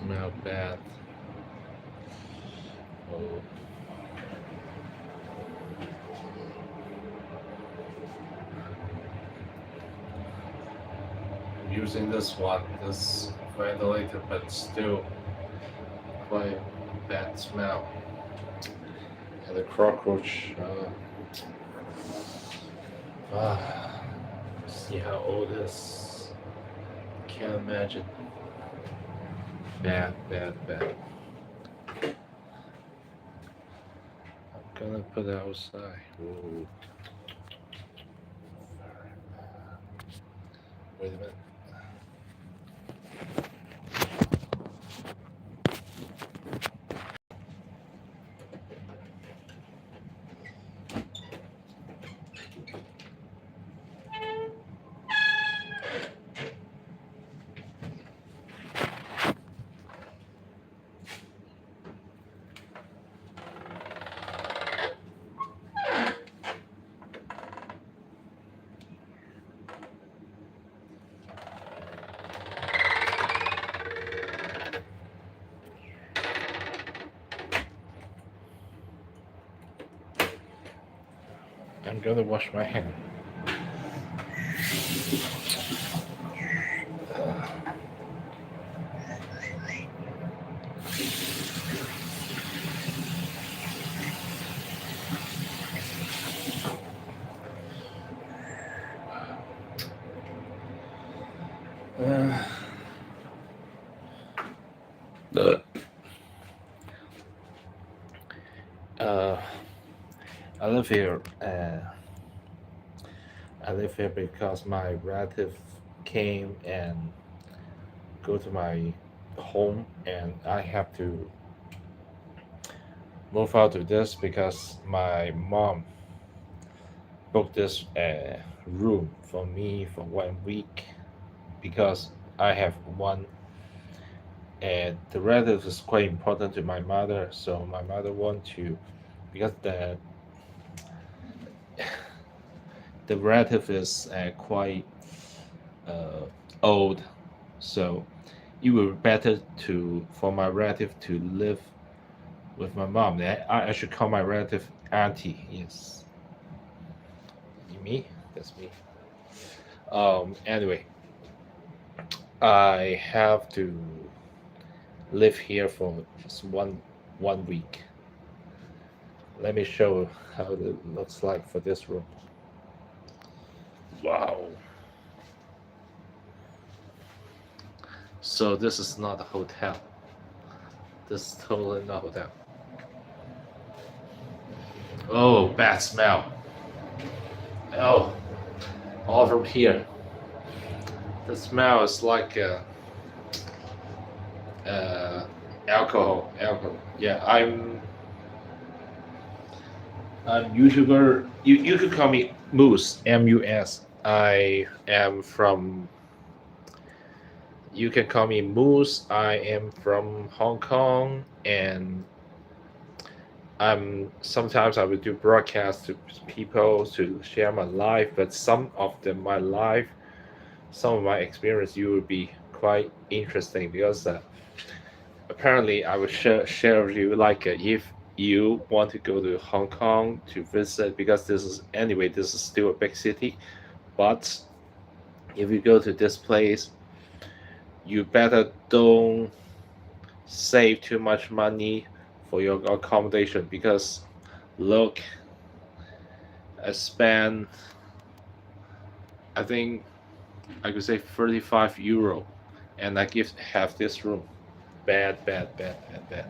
smell bad. Oh, I'm using this one, this ventilator, but still quite bad smell. And the cockroach. See how old this? Can't imagine. Bad, bad, bad. I'm gonna put it outside. Ooh. Wait a minute. I'm gonna wash my hand. Uh, uh, uh, I live here. I live here because my relative came and go to my home, and I have to move out of this because my mom booked this room for me for 1 week because I have one, and the relative is quite important to my mother, so my mother want to, because the relative is quite uh, old, so it would be better to for my relative to live with my mom. I should call my relative auntie. Yes, me. That's me. Anyway, I have to live here for just one week. Let me show how it looks like for this room. Wow. So this is not a hotel. This is totally not a hotel. Oh, bad smell. Oh, all from here. The smell is like uh, alcohol. Alcohol. Yeah, I'm YouTuber. You could call me Moose. Mus. I am from. You can call me Moose. I am from Hong Kong, and sometimes I would do broadcasts to people to share my life. But some of my life, some of my experience, you will be quite interesting because apparently I will share with you like if you want to go to Hong Kong to visit, because this is still a big city, but if you go to this place, you better don't save too much money for your accommodation, because look, I spent, I think I could say 35 euro, and I give have this room. Bad, bad, bad, bad, bad.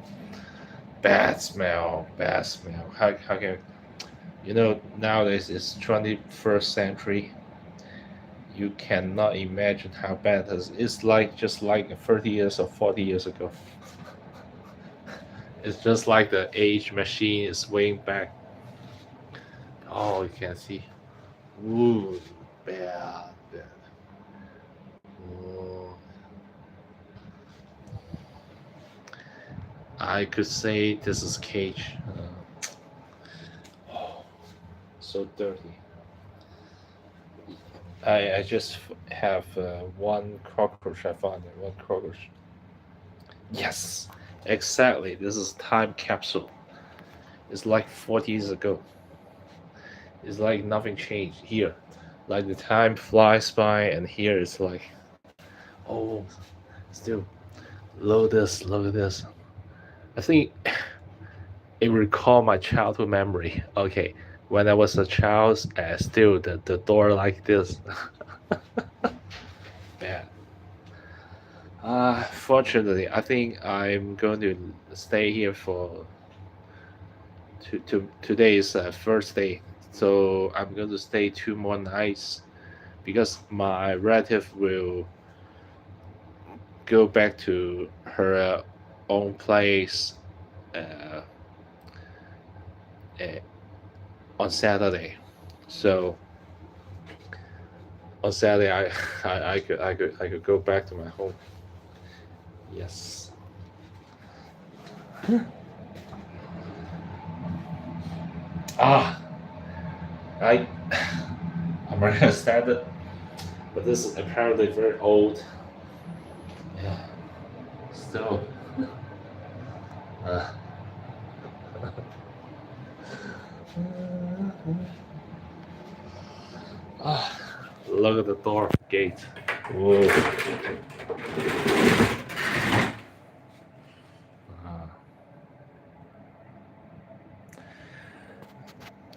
Bad smell, bad smell. How can nowadays it's 21st century. You cannot imagine how bad it is. It's like just like 30 years or 40 years ago. It's just like the age machine is way back. Oh, you can see. Ooh, bad, bad. Oh, I could say this is cage. Oh, so dirty. I just have one cockroach. I found it. One cockroach. Yes, exactly. This is time capsule. It's like 40 years ago. It's like nothing changed here. Like the time flies by, and here it's like, oh, still look at this. I think it recall my childhood memory. Okay, when I was a child, still the door like this. Man, fortunately, I think I'm going to stay here for today's first day, so I'm going to stay 2 more nights because my relative will go back to her own place uh, uh, on Saturday. So on Saturday, I could go back to my home. Yes. Ah, I American standard, but this is apparently very old. Yeah. Still. Uh, ah, look at the door gate. Whoa.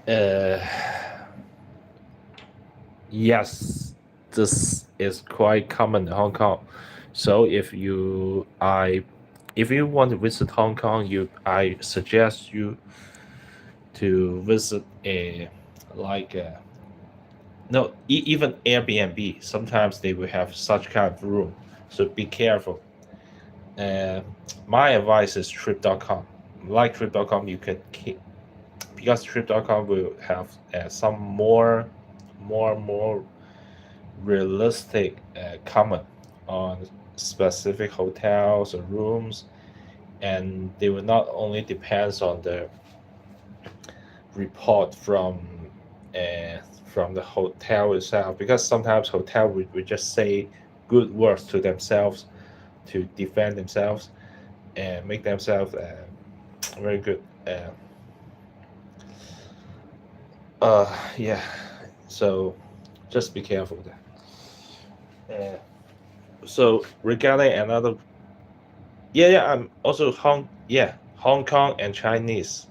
Uh, yes, this is quite common in Hong Kong. So if you want to visit Hong Kong, I suggest you to visit a like no even Airbnb. Sometimes they will have such kind of room, so be careful. Uh, my advice is Trip.com. Like Trip.com, you can keep because Trip.com will have some more realistic comment on specific hotels or rooms, and they will not only depends on the report uh, from the hotel itself, because sometimes hotel will just say good words to themselves to defend themselves and make themselves very good. Uh, uh, yeah, so just be careful with that. So regarding another, yeah, I'm also Hong Kong and Chinese.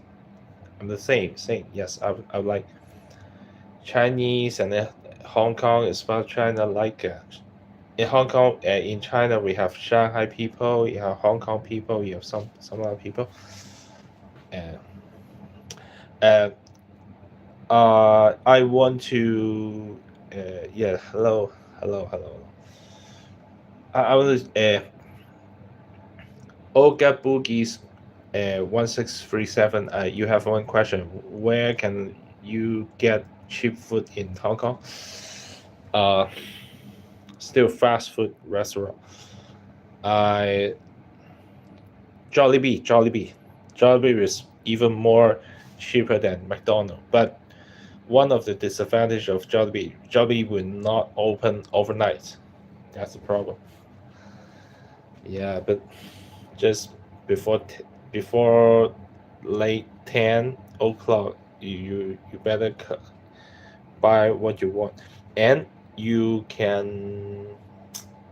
I'm the same. Yes, I like Chinese and Hong Kong is about China. Like in Hong Kong, in China, we have Shanghai people. You have Hong Kong people. You have some other people. And uh, I want to. Yeah, hello. I was Olga Boogies 1637. You have one question. Where can you get cheap food in Hong Kong? Uh, Still fast food restaurant. I Jollibee is even more cheaper than McDonald's. But one of the disadvantage of Jollibee will not open overnight. That's the problem. Yeah, but just before before late 10 o'clock, you better buy what you want, and you can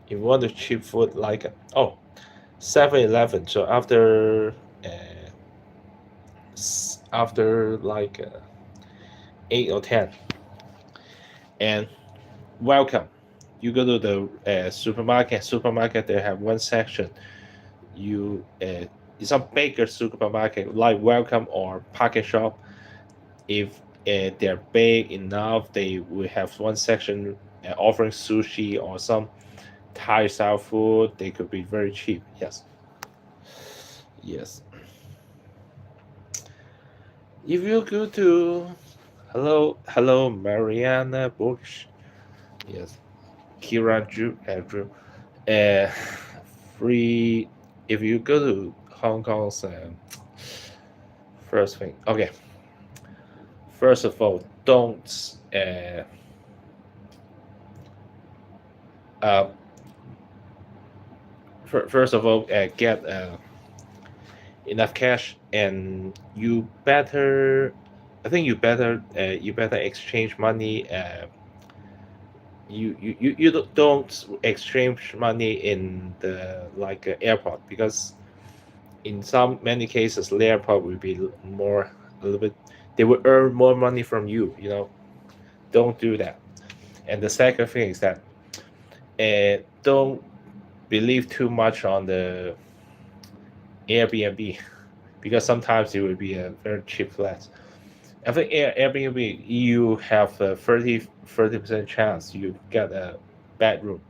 if you want to cheap food like 7-Eleven. So after like 8 or 10, and welcome. You go to the supermarket. Supermarket they have one section. You it's a bigger supermarket like Welcome or Pocket Shop. If they're big enough, they will have one section offering sushi or some Thai style food. They could be very cheap. Yes. If you go to hello Mariana Bush. Yes, Kira Drew. Uh, free. If you go to Hong Kong's first thing. Okay. First of all, don't uh, first of all, get enough cash, and you better. I think you better exchange money. You don't exchange money in the like airport, because in some many cases the airport will be more a little bit, they will earn more money from you, don't do that. And the second thing is that don't believe too much on the Airbnb, because sometimes it will be a very cheap flat. I think Airbnb, you have a 30% chance you get a bad room.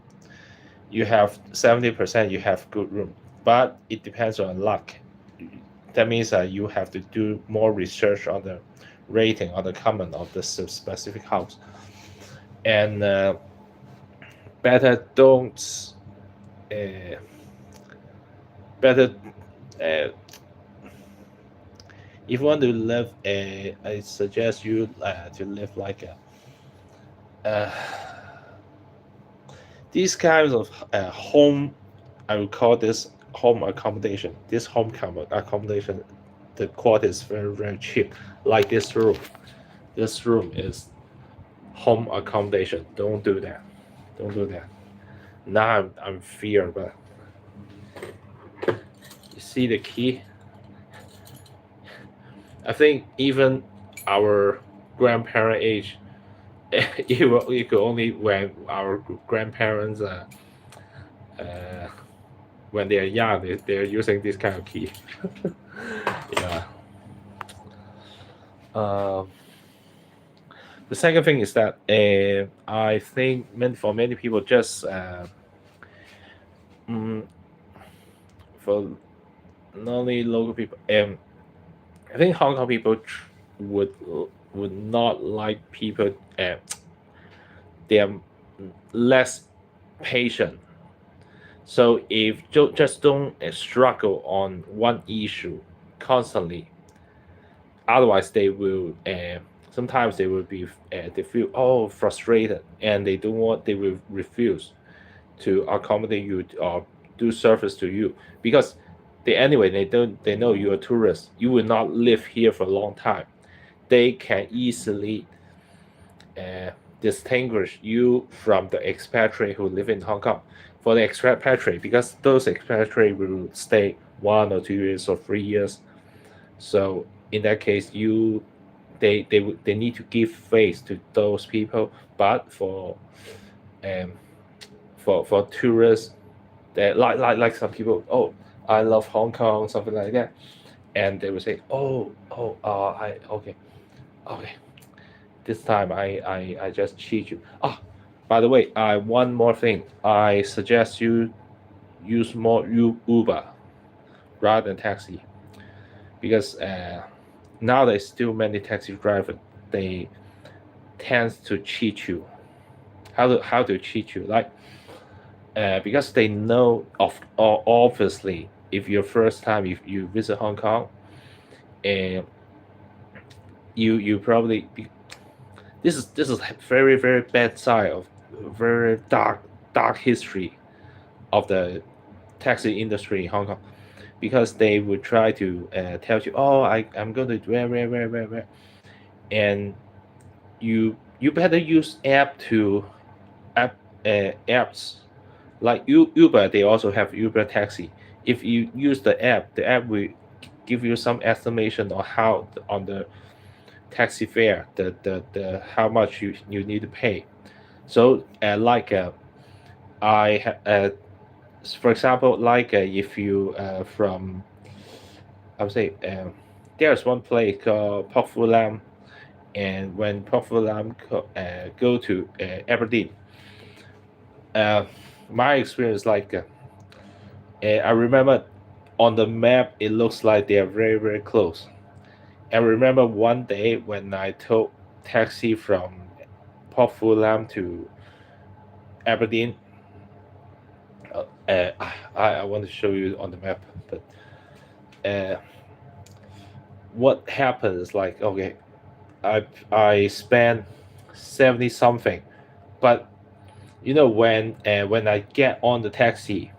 You have 70% you have good room, but it depends on luck. That means that you have to do more research on the rating, on the comment of the specific house, and better don't uh, better uh, if you want to live, I suggest you to live like uh, these kinds of home. I would call this home accommodation. This accommodation, the quality is very very cheap. Like this room. This room is home accommodation. Don't do that. Don't do that. Now I'm fear, but you see the key. I think even our grandparent age, you could only when our grandparents uh, when they are young, they're using this kind of key. Yeah. Um, the second thing is that I think for many people, just mm, for not only local people, I think Hong Kong people would would not like people. They are less patient. So if you just don't struggle on one issue constantly, otherwise they will. Sometimes they will be. They feel frustrated, and they don't want. They will refuse to accommodate you or do service to you, because they know you're a tourist. You will not live here for a long time. They can easily uh, distinguish you from the expatriate who live in Hong Kong. For the expatriate, because those expatriate will stay 1 or 2 years or 3 years. So in that case, they need to give face to those people. But um, for tourists, that like some people, I love Hong Kong, something like that, and they will say, I okay, okay, this time I just cheat you. By the way, one more thing, I suggest you use more Uber rather than taxi, because now there's still many taxi drivers, they tends to cheat you. How to cheat you, like because they know obviously, if your first time if you visit Hong Kong, and you probably, this is very very bad side of very dark history of the taxi industry in Hong Kong, because they would try to tell you, I'm going to where, and you better use apps like Uber. They also have Uber taxi. If you use the app will give you some estimation on how on the taxi fare, the how much you need to pay. So for example, like if you from, I would say, there's one place called Pok Fu Lam, and when Pok Fu Lam go to Aberdeen, uh, my experience, like I remember on the map it looks like they are very very close. I remember one day when I took taxi from Pok Fu Lam to Aberdeen. I want to show you on the map, but uh, what happens, like, okay, I spent 70 something, but when I get on the taxi,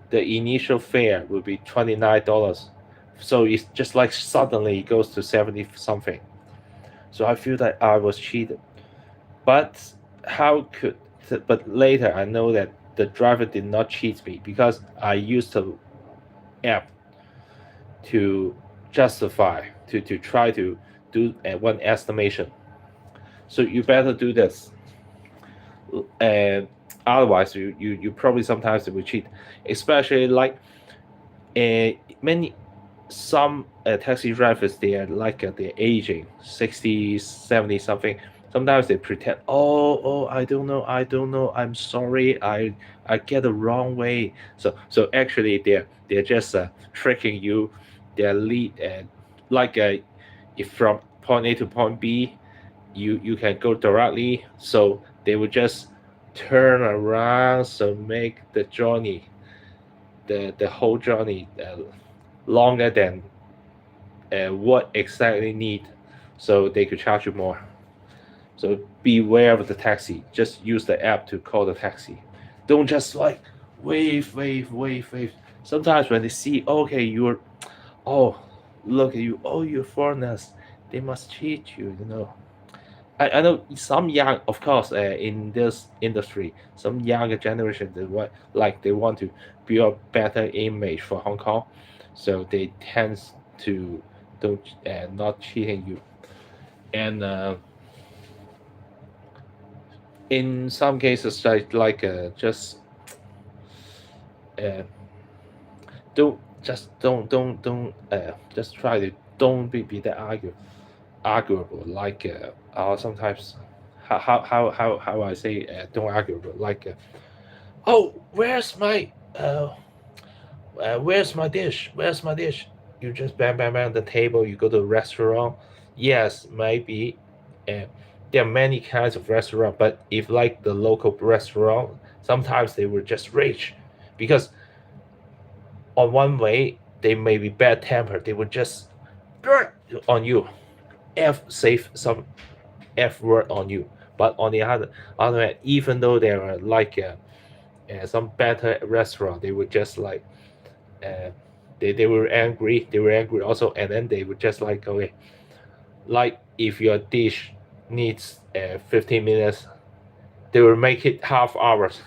the initial fare would be $29. So it's just like suddenly it goes to 70 something. So I feel that I was cheated. But how could but later I know that the driver did not cheat me because I used the app to justify to try to do one estimation. So you better do this. And otherwise you probably sometimes will cheat, especially like many some taxi drivers, they are like they're aging 60 70 something. Sometimes they pretend, oh, I don't know, I'm sorry, I get the wrong way. So actually they're just tricking you. They're lead like if from point A to point B you can go directly, so they will just turn around, so make the journey, the whole journey longer than what exactly need, so they could charge you more. So beware of the taxi. Just use the app to call the taxi. Don't just like wave. Sometimes when they see, okay, you're, oh, look at you, oh, you're foreigners, they must cheat you, you know. I know some young, of course, in this industry, some younger generation, they want to build a better image for Hong Kong, so they tend to don't not cheating you. And in some cases, just uh, don't just try to don't be that arguable, like sometimes how I say don't arguable, like oh, where's my dish? Where's my dish? You just bang the table. You go to a restaurant. Yes, maybe. Uh, there are many kinds of restaurant, but if like the local restaurant, sometimes they will just rage, because on one way they may be bad tempered. They would just on you, save some f word on you. But on the other hand, even though there are like some better restaurant, they would just like uh, they were angry. They were angry also, and then they would just like, okay, like if your dish needs 15 minutes, they will make it half hours.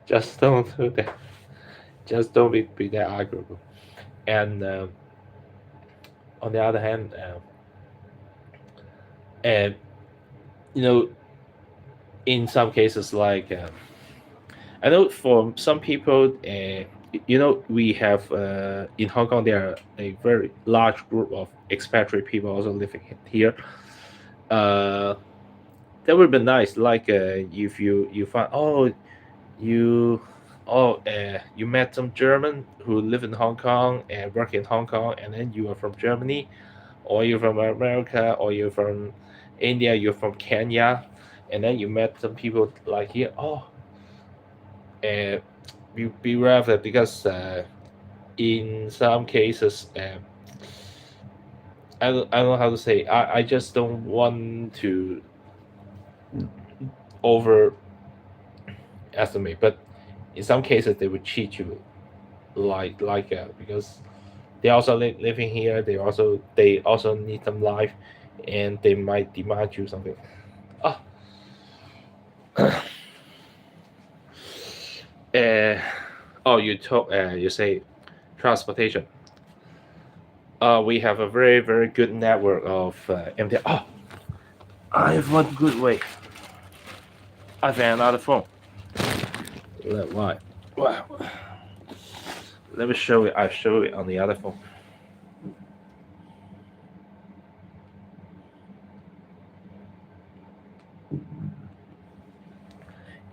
Just don't do that. Just don't be that arguable. And on the other hand, and you know, in some cases, like I know for some people, we have in Hong Kong there are a very large group of expatriate people also living here. Uh, that would be nice. Like if you find, you you met some German who live in Hong Kong and work in Hong Kong, and then you are from Germany, or you're from America, or you're from India, you're from Kenya, and then you met some people like here. Oh, uh, be aware of it, because in some cases, I don't know how to say. I just don't want to overestimate, but in some cases they would cheat you, because they also living here. They also need some life, and they might demand you something. Ah, uh, oh, you say transportation. We have a very very good network of MTR. Oh, I have one good way. I found another phone. Why? Wow. Let me show it. I show it on the other phone.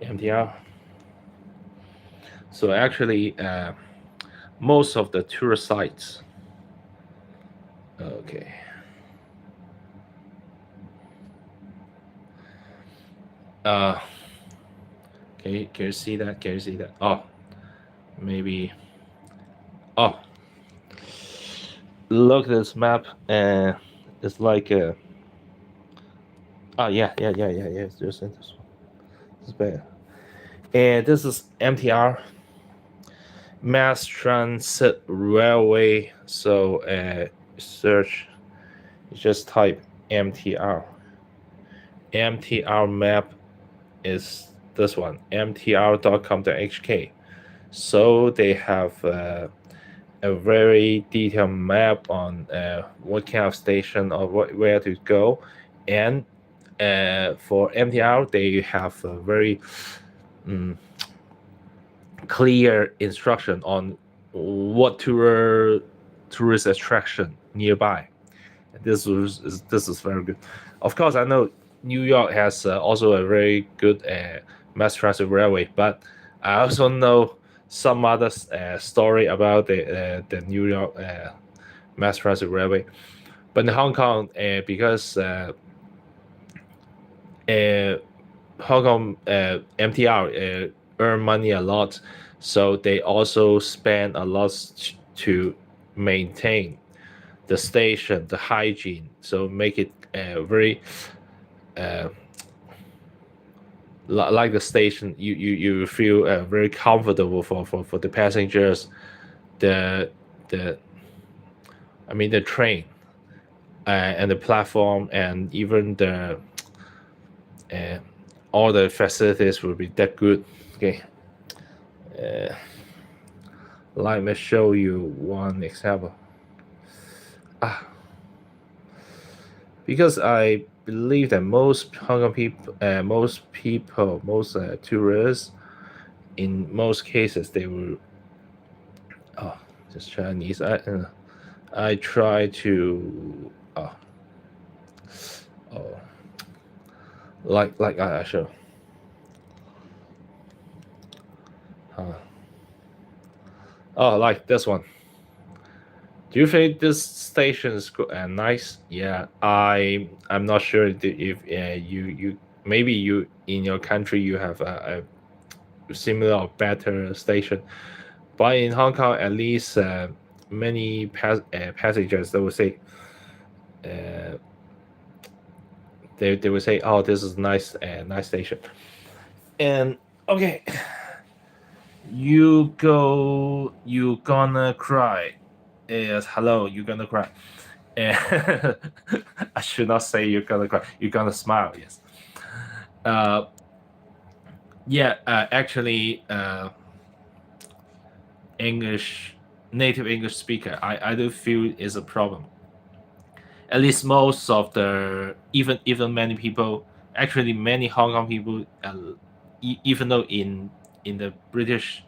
MTR. So actually, most of the tourist sites. Okay. Can you see that? Can you see that? Oh, maybe. Oh, look at this map, and it's like oh yeah. It's just this one. It's better. And this is MTR. mass transit railway. So search, just type MTR. MTR map is this one, mtr.com.hk. So they have a very detailed map on what kind of station or where to go, and for MTR they have a very um, clear instruction on what tourist attraction nearby. This is very good. Of course, I know New York has also a very good mass transit railway, but I also know some other story about the New York mass transit railway. But in Hong Kong, because uh, Hong Kong MTR earn money a lot, so they also spend a lot to maintain the station, the hygiene, so make it very uh, like the station. You feel very comfortable for the passengers. The the I mean the train and the platform and even the uh, all the facilities will be that good. Okay, uh, let me show you one example. Ah, because I believe that most Hong Kong people, most tourists, in most cases, they will. Oh, just Chinese. I try to. Oh, like I show. Uh, oh, like this one. Do you think this station is nice? Yeah, I'm not sure if you maybe you in your country you have a similar or better station, but in Hong Kong at least many passengers they will say uh, they will say, oh, this is nice nice station. And okay, you gonna cry. Yes, hello, you gonna cry. And I should not say you're gonna cry. You're gonna smile. Yes. Uh, yeah. Actually, English native English speaker, I do feel is a problem. At least most of the even many people, actually many Hong Kong people, even though in the British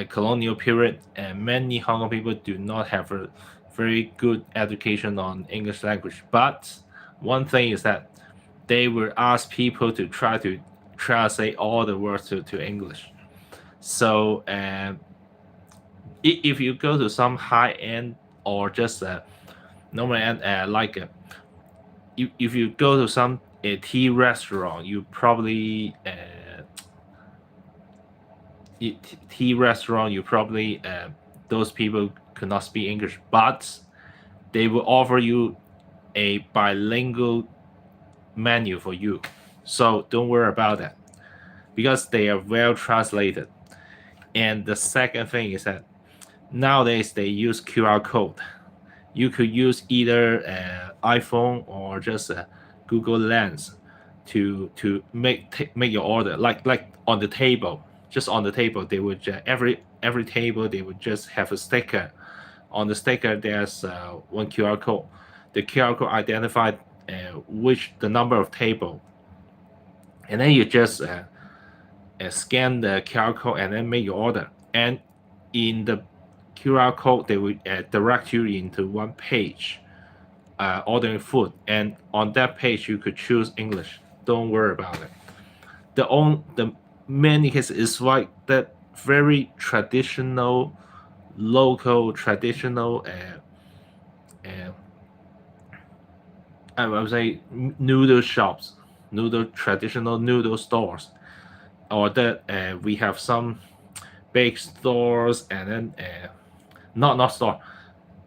colonial period, many Hong Kong people do not have a very good education on English language. But one thing is that they will ask people to try to translate all the words to English. So if you go to some high end or just normal end, if you go to some tea restaurant, you probably tea restaurant, you probably those people could not speak English, but they will offer you a bilingual menu for you. So don't worry about that because they are well translated. And the second thing is that nowadays they use QR code. You could use either iPhone or just Google Lens to make your order. Like on the table, just on the table, they would every table they would just have a sticker. On the sticker, there's one QR code. The QR code identified which the number of table, and then you just scan the QR code and then make your order. And in the QR code, they will direct you into one page ordering food, and on that page you could choose English. Don't worry about it. The many cases is like that very traditional, local traditional. Uh, I would say noodle shops, traditional noodle stores, or that we have some bake stores and then not store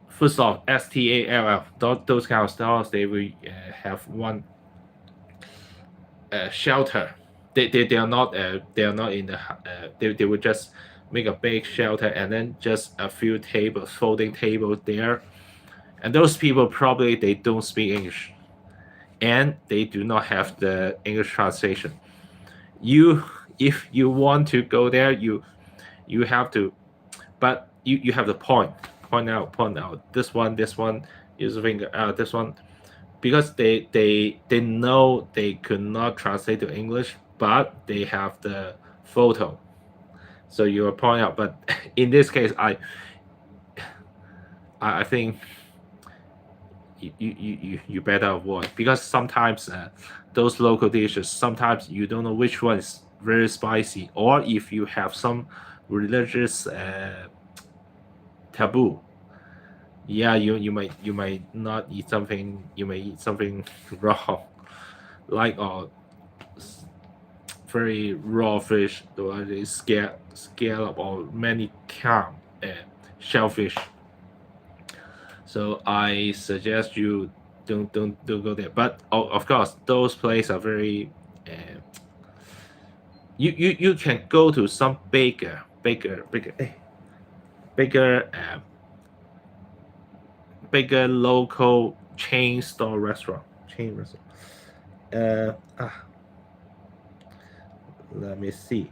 food store STALL, those kind of stores. They will have one shelter. They are not in the they will just make a big shelter, and then just a few tables, folding tables there. And those people probably they don't speak English, and they do not have the English translation. You, if you want to go there, you have to, but you have to point out this one use finger out this one, because they know they could not translate to English, but they have the photo, so you will point out. But in this case, I think you better avoid, because sometimes those local dishes, sometimes you don't know which one is very spicy, or if you have some religious taboo, yeah, you might not eat something, you may eat something raw, like very raw fish, or scallop, or many carp, shellfish. So I suggest you don't go there. But of course, those places are very. You can go to some bigger local chain store restaurant. Uh, ah, Let me see.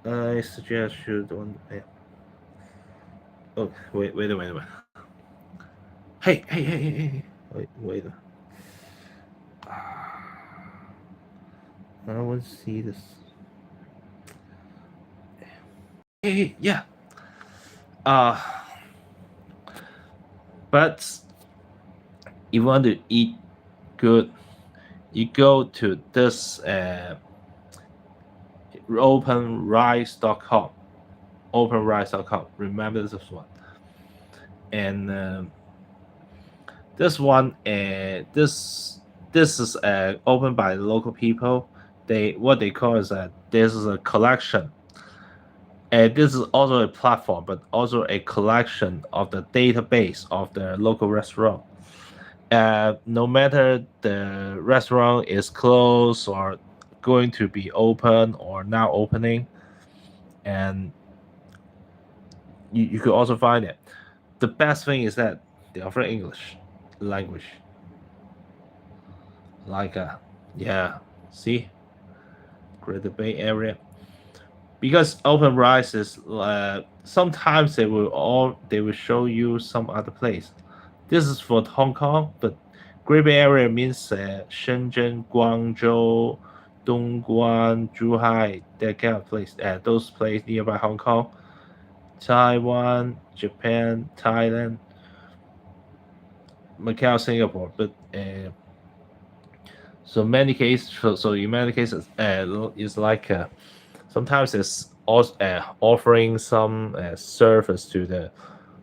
I suggest you don't. Oh, wait a minute. Hey. Wait. I want to see this. Hey, yeah. But you want to eat good, you go to this openrice.com. Openrice.com. Remember this one. And this one, this is opened by local people. What they call is that this is a collection. And this is also a platform, but also a collection of the database of the local restaurant. No matter the restaurant is closed or going to be open or now opening, and you could also find it. The best thing is that they offer English language. Like yeah, see, Greater Bay Area. Because open rice is sometimes they will show you some other place. This is for Hong Kong, but Greater Bay Area means Shenzhen, Guangzhou, Dongguan, Zhuhai, that kind of place. Those places nearby Hong Kong, Taiwan, Japan, Thailand, Macau, Singapore. But so many cases. So in many cases, it's like sometimes it's also offering some service to the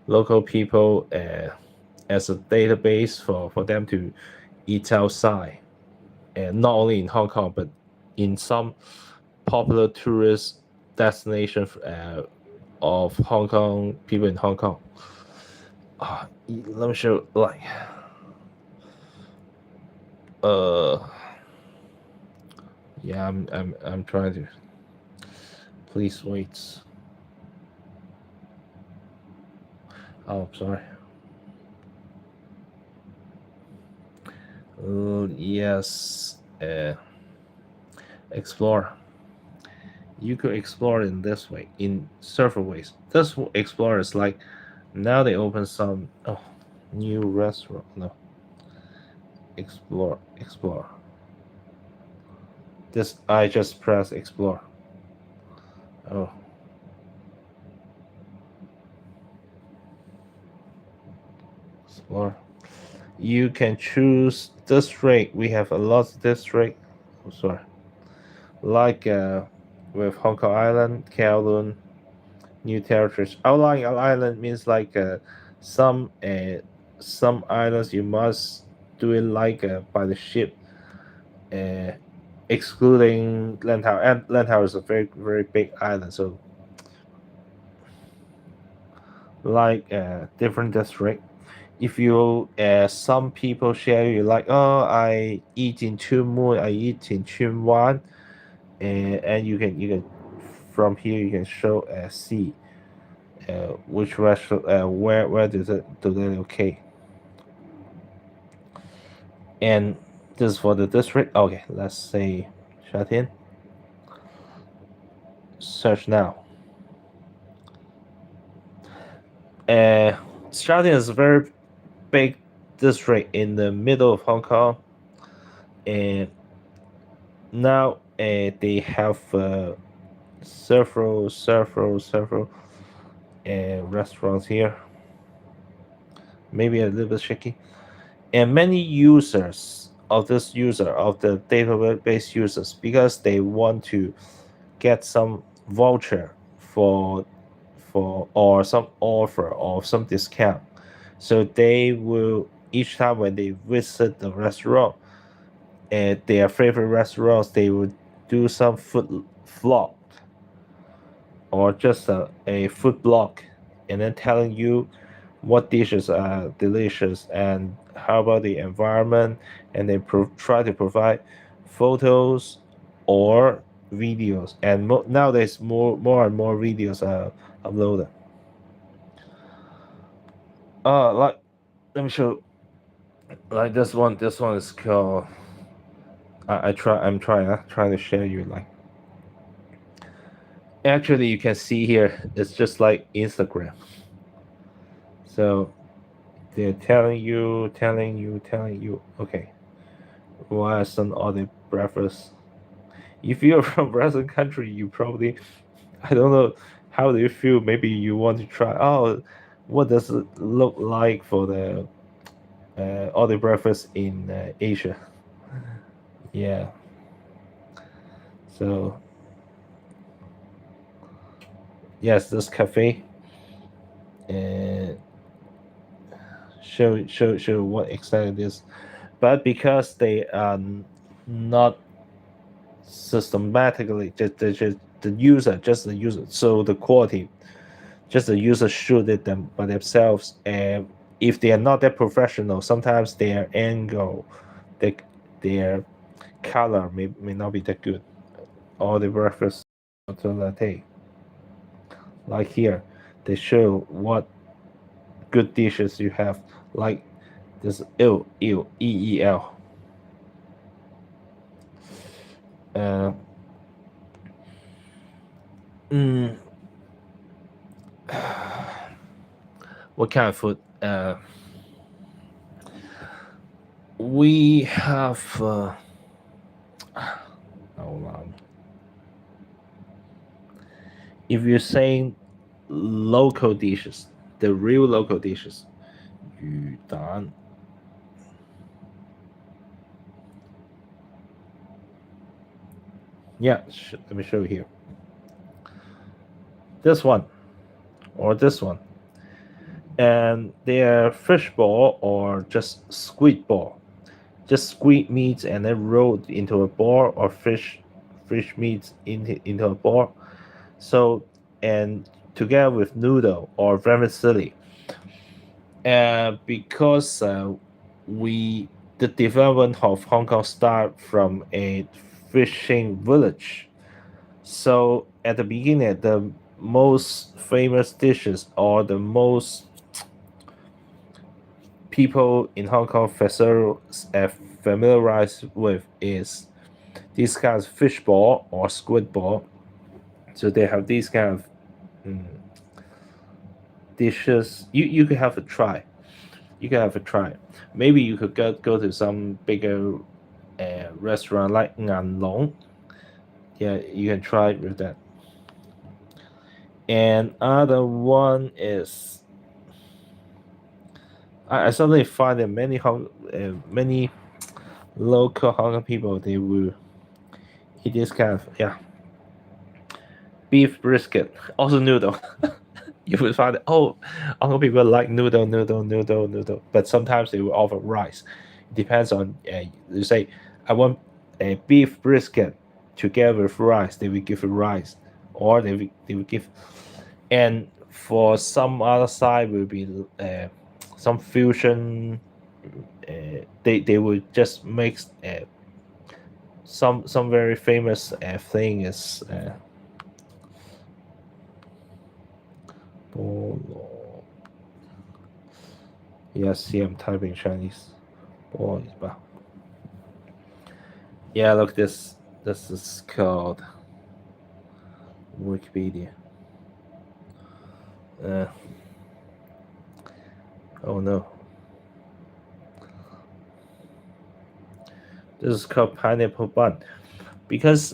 local people as a database for them to eat outside, and not only in Hong Kong but in some popular tourist destination of Hong Kong, people in Hong Kong. Let me show, like yeah, I'm trying to. Please wait. Oh, sorry. Yes. Explore. You could explore in this way, in several ways. This explore is like, now they open some new restaurant. No. Explore. This, I just press explore. Oh. Explore. You can choose district. We have a lot of district. Oh, sorry. Like with Hong Kong Island, Kowloon, New Territories. Outlying island means like some islands you must do it like by the ship, excluding Lantau. And Lantau is a very very big island, so like different district. If you some people share you like, oh, I eat in Tuen Mun, I eat in Tuen Wan, and you can from here you can show see which restaurant where do they locate, and this is for the district. Okay, let's say Shatin. Search now. Shatin is a very big district in the middle of Hong Kong, and now they have several restaurants here. Maybe a little bit shaky, and many users of this user of the database users, because they want to get some voucher for or some offer or some discount, so they will each time when they visit the restaurant and their favorite restaurants, they will do some food vlog or just a food blog, and then telling you what dishes are delicious and how about the environment, and they try to provide photos or videos, and nowadays more and more videos are uploaded. Like, let me show, like this one is called, I'm trying to share you, like, actually you can see here it's just like Instagram. So they're telling you, okay, why some other breakfast. If you're from Western country, you probably, I don't know, how do you feel? Maybe you want to try. Oh, what does it look like for the other breakfast in Asia? Yeah. So yes, this cafe uh, show what exactly it is, but because they are not systematically, just the user, so the quality, just the user shoot it them by themselves, and if they are not that professional, sometimes their angle, their, their color may not be that good, or the breakfast to latte, like here they show what good dishes you have, like this eel. uh, mm, what kind of food we have hold on. If you're saying local dishes, the real local dishes, 鱼蛋. Yeah, let me show you here. This one or this one, and they're fish ball or just squid ball, just squid meat and then rolled into a ball, or fish meat into a ball. So, and together with noodle or vermicelli, because we the development of Hong Kong start from a fishing village. So at the beginning, the most famous dishes or the most people in Hong Kong familiarized with is these kinds of fish ball or squid ball. So they have these kind of mm, dishes. You could have a try. You can have a try. Maybe you could go to some bigger restaurant like Ngan Long. Yeah, you can try with that. And other one is, I suddenly find that many local Hong Kong people, they will eat this kind of, yeah, beef brisket, also noodle. You will find that, oh, Hong Kong people like noodle, but sometimes they will offer rice. It depends on, you say, I want a beef brisket together with rice. They will give you rice, or they will give, and for some other side will be some fusion. They will just mix some very famous thing is Bolo. Yes, see, I'm typing Chinese. Bolo is ba. Yeah, look, this is called Wikipedia. Uh, oh no. This is called pineapple bun because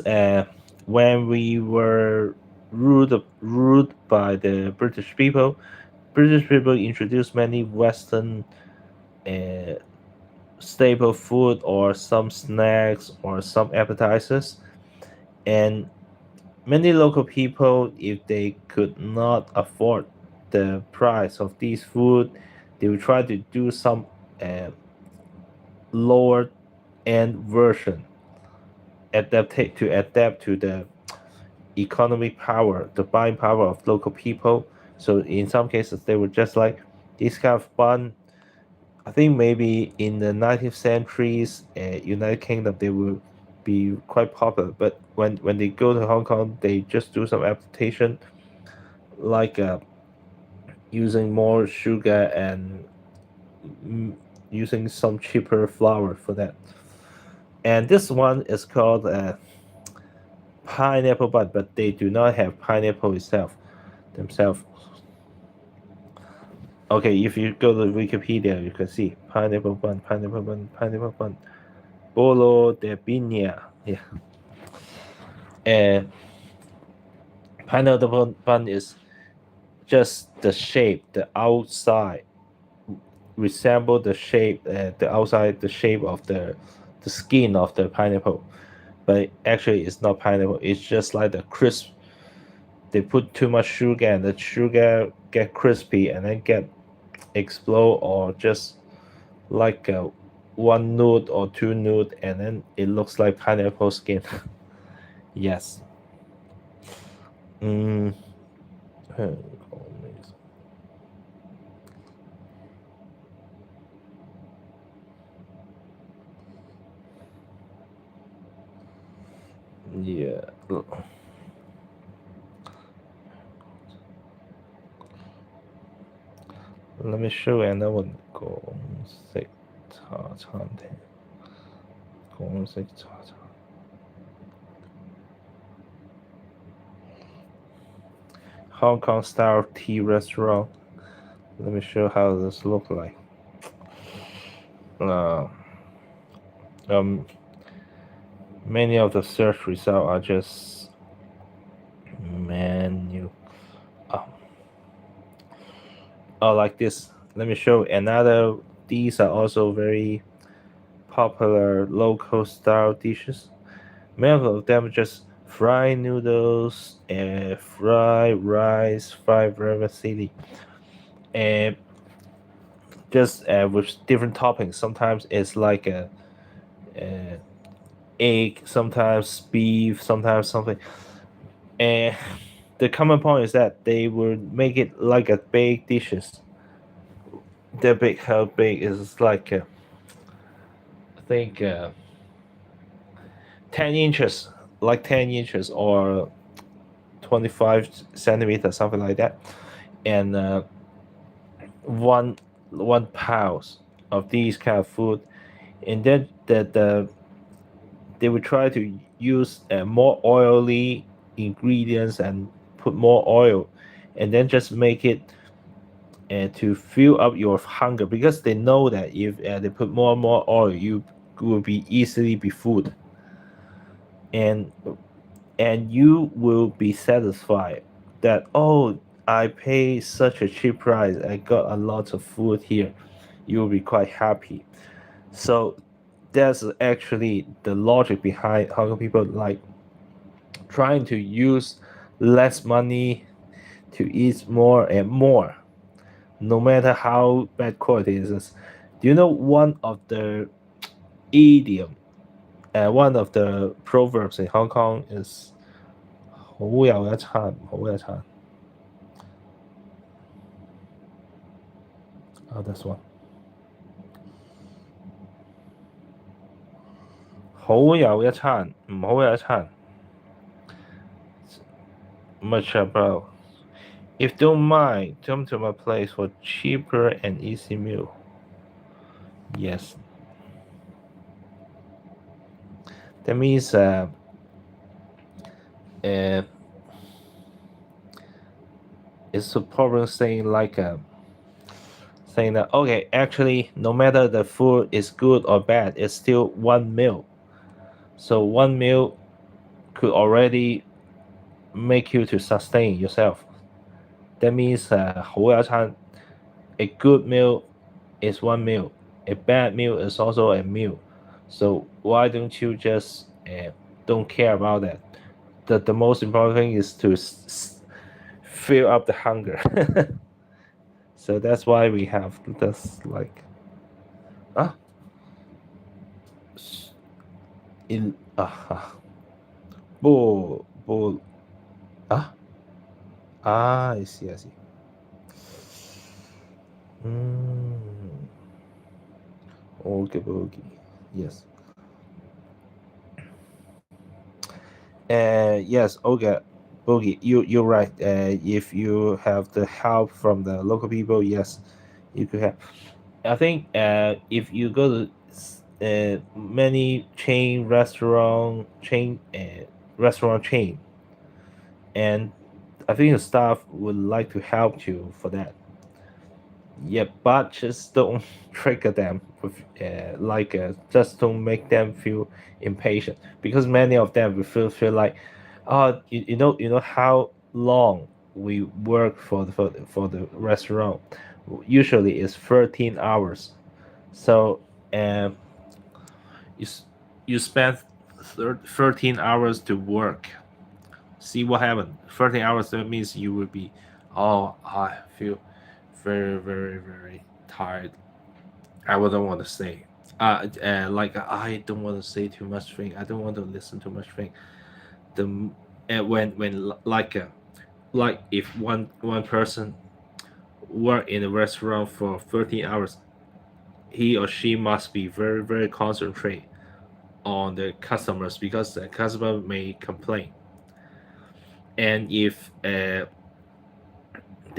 when we were ruled by the British people introduced many Western uh, staple food or some snacks or some appetizers, and many local people, if they could not afford the price of these food, they would try to do some uh, lower end version adapt to the economic power, the buying power of local people. So in some cases, they were just like this kind of bun. I think maybe in the 19th centuries, United Kingdom, they will be quite popular. But when they go to Hong Kong, they just do some adaptation, like using more sugar and mm, using some cheaper flour for that. And this one is called pineapple bun, but they do not have pineapple itself themselves. Okay, if you go to Wikipedia, you can see pineapple bun, pineapple bun, pineapple bun, bolo de piña. Yeah, and pineapple bun is just the shape, the outside resemble the shape, the outside, the shape of the skin of the pineapple, but actually it's not pineapple. It's just like the crisp. They put too much sugar and the sugar get crispy and then get explode or just like one node or two node and then it looks like pineapple skin. Yes. Mm. Yeah. Let me show you another one. 公式茶餐廳，公式茶餐。Hong Kong style tea restaurant. Let me show how this look like. Uh, um, many of the search results are just menu. Oh, oh, like this. Let me show another. These are also very popular local style dishes. Many of them just fried noodles and fried rice, fried vermicelli, and just with different toppings. Sometimes it's like a egg, sometimes beef, sometimes something. And the common point is that they would make it like a baked dishes. The big how big is like I think 10 inches, like 10 inches or 25 centimeters, something like that, and one 1 pound of these kind of food, and then they would try to use more oily ingredients and put more oil, and then just make it to fill up your hunger because they know that if they put more and more oil, you will be easily be food, and you will be satisfied that, oh, I pay such a cheap price, I got a lot of food here. You will be quite happy. So that's actually the logic behind how people like trying to use less money to eat more and more, no matter how bad quality it is. Do you know one of the idiom, one of the proverbs in Hong Kong is 好有一餐，好有一餐. Oh, this one. 好有一餐，唔好有一餐. Much about If don't mind, come to my place for cheaper and easy meal. Yes, that means uh it's a problem saying like saying that okay, actually, no matter the food is good or bad, it's still one meal. So one meal could already make you to sustain yourself. That means 好有餐 a good meal is one meal. A bad meal is also a meal. So why don't you just don't care about that? The most important thing is to fill up the hunger. So that's why we have this like ah in bull ah I see, I see. Mm, okay, okay. Yes. Yes, okay, Boogie, you're right. If you have the help from the local people, yes, you could have. I think if you go to many restaurant chain, and I think the staff would like to help you for that. Yeah, but just don't trigger them with just don't make them feel impatient because many of them will feel like, oh, you know how long we work for the restaurant. Usually it's 13 hours. So um, you you spend 13 hours to work. See what happened. 13 hours that means you will be, oh, I feel very tired. I wouldn't want to say. Like I don't want to say too much thing. I don't want to listen too much thing. The when like if one person work in a restaurant for 13 hours, he or she must be very concentrate on the customers because the customer may complain, and if the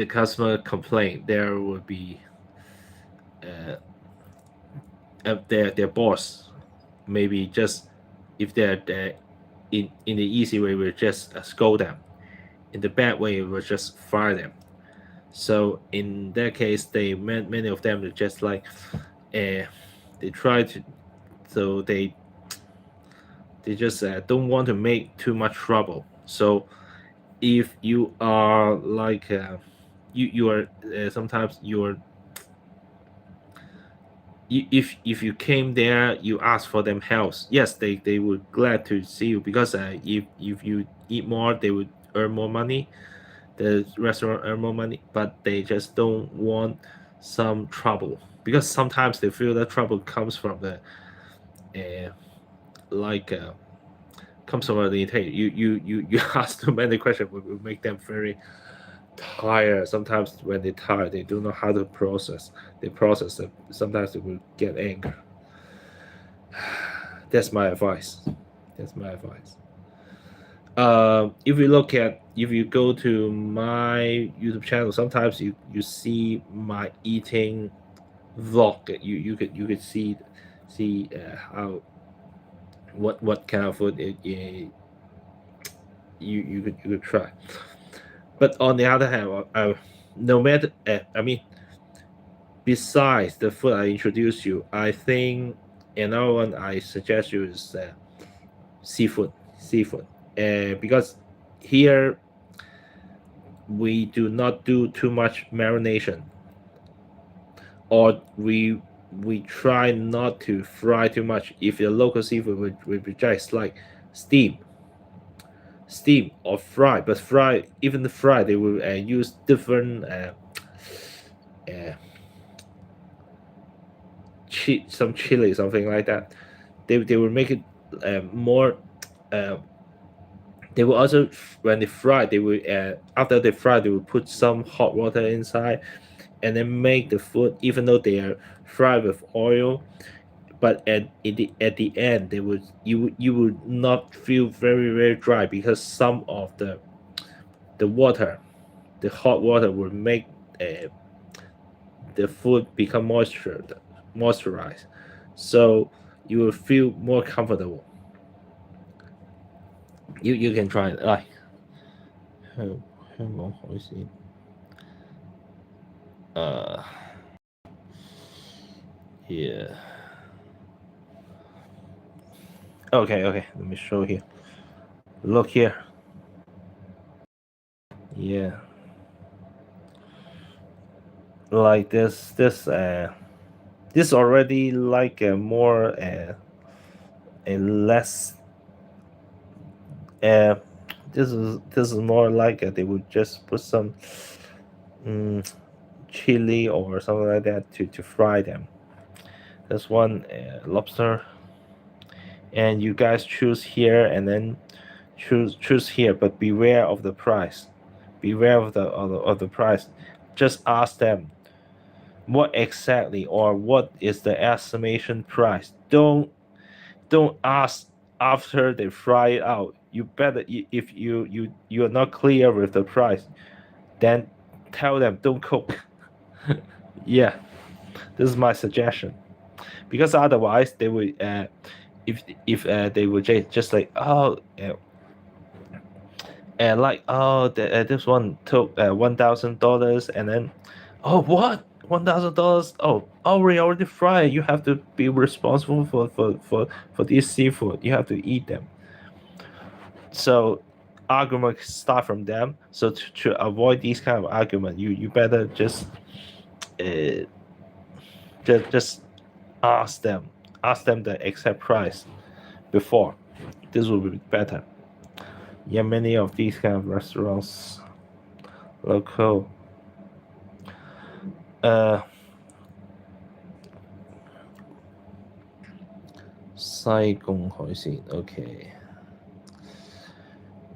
customer complain, there will be uh, their boss maybe just if they're in the easy way we just scold them, in the bad way we just fire them. So in that case many of them are just like they try to, so they just don't want to make too much trouble. So if you are like you are sometimes you're if you came there, you ask for them help. Yes, they would glad to see you because if you eat more, they would earn more money. The restaurant earn more money, but they just don't want some trouble because sometimes they feel that trouble comes from the uh, like comes from the intent. You ask too many questions will make them very tired. Sometimes when they tired, they don't know how to process. They process it. Sometimes they will get angry. That's my advice. That's my advice. If you look at if you go to my YouTube channel, sometimes you see my eating vlog. You could see how what kind of food you could try. But on the other hand, no matter I mean, besides the food I introduced you, I think another one I suggest you is seafood. Seafood, because here we do not do too much marination, or we try not to fry too much. If the local seafood we just like steam, steam or fry, but fry even the fry they will use different uh, some chili something like that. They will make it more. Uh, they will also when they fry they will after they fry they will put some hot water inside and then make the food even though they are fried with oil, but at the end they would you would not feel very dry because some of the water the hot water will make the food become moisturized, so you will feel more comfortable. You can try it. Like, 香港海鮮，uh yeah. Okay, let me show here. Look here. Yeah, like this already like a more a less uh this is more like they would just put some mm, chili or something like that to fry them. There's one lobster, and you guys choose here and then choose here, but beware of the price. Beware of the price. Just ask them what exactly or what is the estimation price. Don't ask after they fry it out. You better, if you're not clear with the price, then tell them don't cook. Yeah, this is my suggestion, because otherwise they will if they would just like, oh, like, oh, this one took $1,000, and then, oh, what, $1,000? Oh, we already fried. You have to be responsible for this seafood. You have to eat them. So argument start from them. So to avoid these kind of argument, you better uh, just ask them the exact price before. This will be better. Yeah, many of these kind of restaurants, local, Saigon 海鮮. Okay.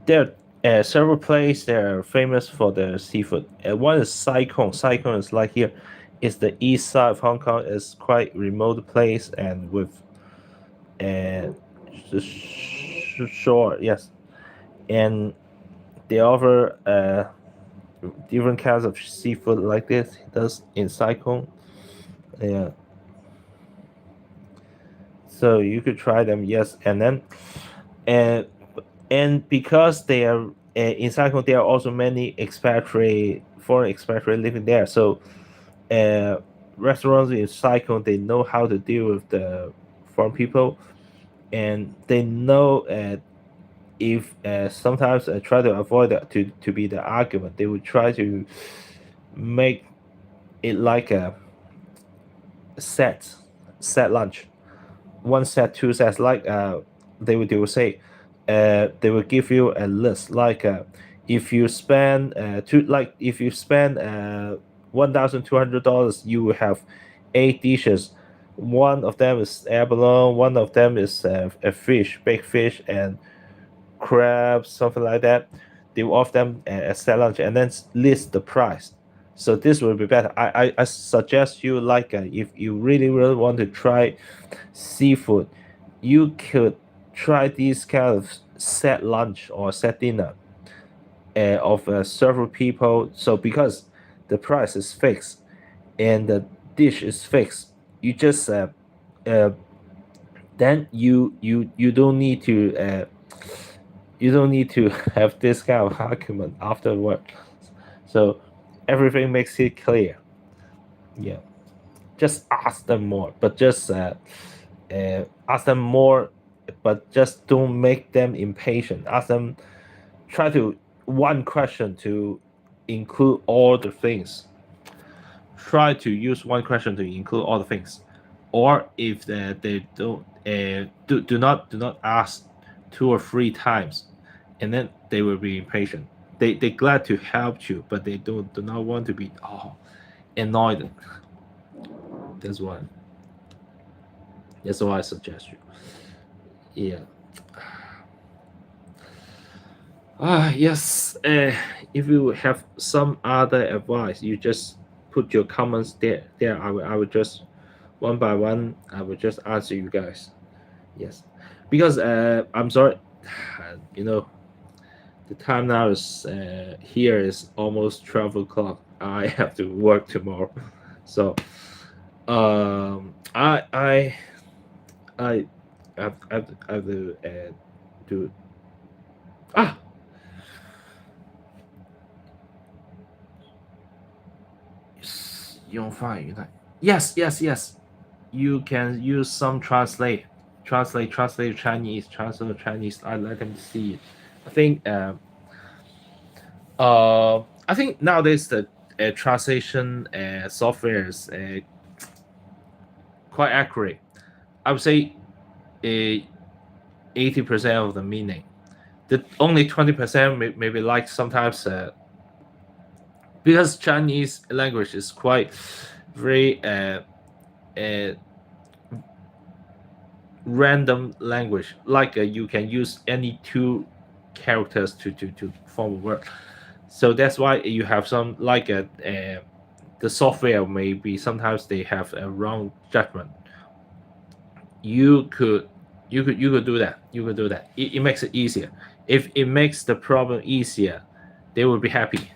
There are several places that are famous for their seafood. One is Saigon. Saigon is like here. It's the east side of Hong Kong. It's quite remote place, and with the shore. Yes, and they offer different kinds of seafood like this. It does in Saigon. Yeah. So you could try them. Yes, and then and because they are in Saigon, there are also many foreign expatriate living there. So restaurants in Saigon, they know how to deal with the foreign people, and they know if sometimes try to avoid that to be the argument. They would try to make it like a set lunch, one set, two sets. Like they will say, they will give you a list. Like if you spend if you spend $1,200, you will have 8 dishes. One of them is abalone. One of them is a fish, big fish, and crabs, something like that. They will offer them a set lunch and then list the price. So this will be better. I suggest you, like if you really want to try seafood, you could try this kind of set lunch or set dinner of several people. So because the price is fixed and the dish is fixed, you just uh, then you don't need to have this kind of argument afterward. So everything makes it clear. Yeah, just ask them more, but just ask them more, but just don't make them impatient. Ask them, try to one question to include all the things. Try to use one question to include all the things, or if they don't do not ask 2 or 3 times, and then they will be impatient. They glad to help you, but they do not want to be annoyed. That's why. That's why I suggest you. Yeah. Yes. If you have some other advice, you just put your comments there. I will just one by one. I will just answer you guys. Yes, because I'm sorry. You know, The time now is here is almost 12 o'clock. I have to work tomorrow, so I have to do ah 用法语来 yes yes yes you can use some translate Chinese, translate Chinese. I let them see it. I think I think nowadays the translation software is quite accurate. I would say 80% of the meaning. The only 20% maybe like sometimes because Chinese language is quite very uh, random language. Like you can use any two characters to form a word. So that's why you have some like the software maybe sometimes they have a wrong judgment. You could you could do that. You could do that. It makes it easier. If it makes the problem easier, they will be happy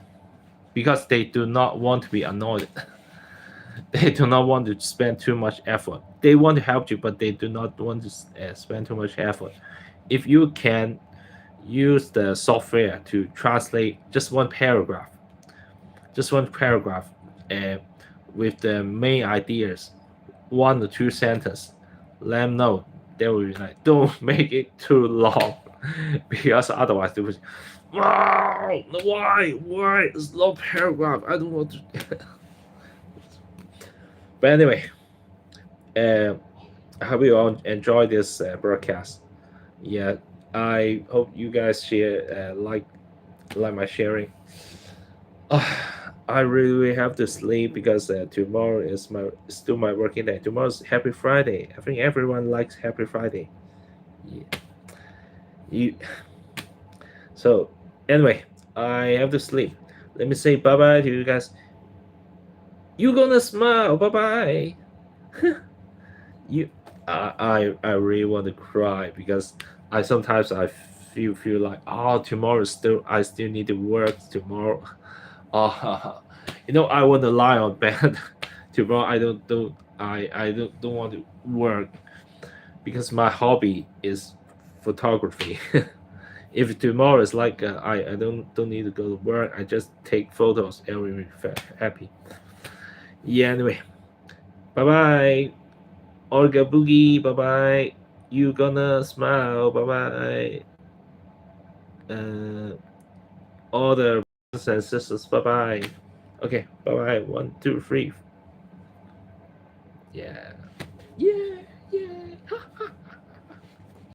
because they do not want to be annoyed. They do not want to spend too much effort. They want to help you, but they do not want to spend too much effort. If you can use the software to translate just one paragraph, uh, with the main ideas, 1 or 2 sentences, let them know. They will be like, don't make it too long, because otherwise they will, wow, why it's long paragraph? I don't want to. But anyway, I hope you all enjoy this broadcast. Yeah, I hope you guys share like my sharing. I really have to sleep because tomorrow is still my working day. Tomorrow's Happy Friday. I think everyone likes Happy Friday. Yeah. You. So anyway, I have to sleep. Let me say bye bye to you guys. You gonna smile? Bye bye. you. I really want to cry because I sometimes I feel like, oh, tomorrow still I still need to work tomorrow. I want to lie on bed tomorrow. I don't want to work because my hobby is photography. If tomorrow is like I don't need to go to work, I just take photos. Everyone happy. Yeah. Anyway, bye bye. Olga Boogie. Bye bye. You gonna smile. Bye bye. All the brothers and sisters. Bye bye. Okay. Bye bye. 1, 2, 3. Yeah. Yeah. Yeah.